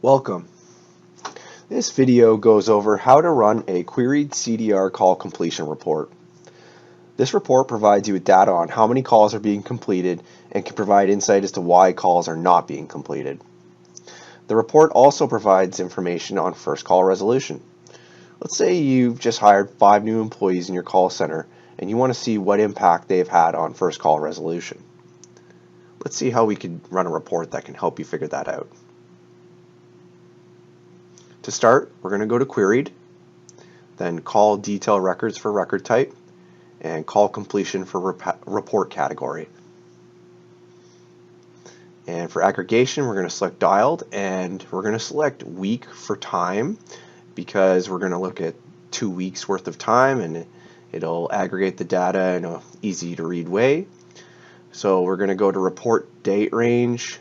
Welcome. This video goes over how to run a queried CDR call completion report. This report provides you with data on how many calls are being completed and can provide insight as to why calls are not being completed. The report also provides information on first call resolution. Let's say you've just hired 5 new employees in your call center and you want to see what impact they've had on first call resolution. Let's see how we could run a report that can help you figure that out. To start, we're going to go to Queried, then call detail records for record type, and call completion for report category. And for aggregation, we're going to select dialed, and we're going to select week for time because we're going to look at 2 weeks worth of time and it'll aggregate the data in an easy to read way. So we're going to go to report date range,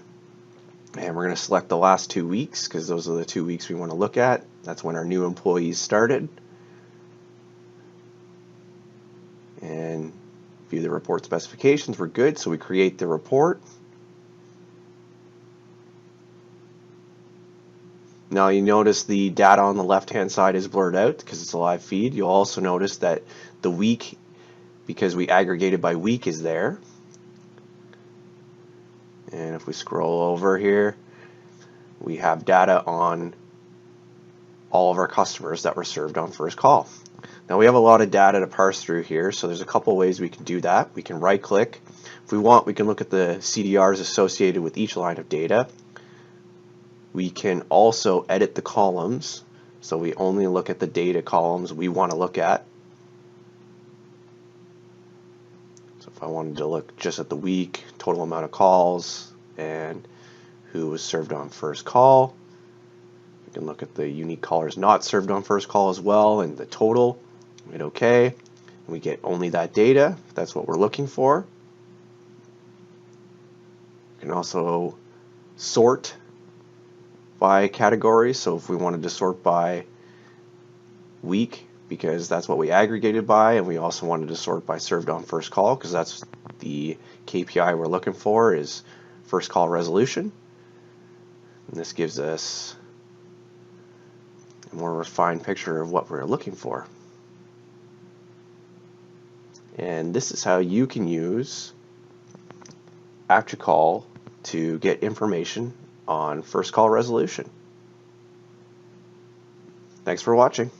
and we're going to select the last 2 weeks because those are the 2 weeks we want to look at. That's when our new employees started. And view the report specifications. We're good, so we create the report. Now you notice the data on the left hand side is blurred out because it's a live feed. You'll also notice that the week, because we aggregated by week, is there. And if we scroll over here, we have data on all of our customers that were served on first call. Now we have a lot of data to parse through here, so there's a couple ways we can do that. We can right click. If we want, we can look at the CDRs associated with each line of data. We can also edit the columns, so we only look at the data columns we want to look at. So if I wanted to look just at the week, total amount of calls, and who was served on first call, we can look at the unique callers not served on first call as well, and the total. Hit OK. And we get only that data if that's what we're looking for. We can also sort by category. So if we wanted to sort by week, because that's what we aggregated by, and we also wanted to sort by served on first call because that's the KPI we're looking for, is first call resolution. And this gives us a more refined picture of what we're looking for. And this is how you can use ActuCall to get information on first call resolution. Thanks for watching.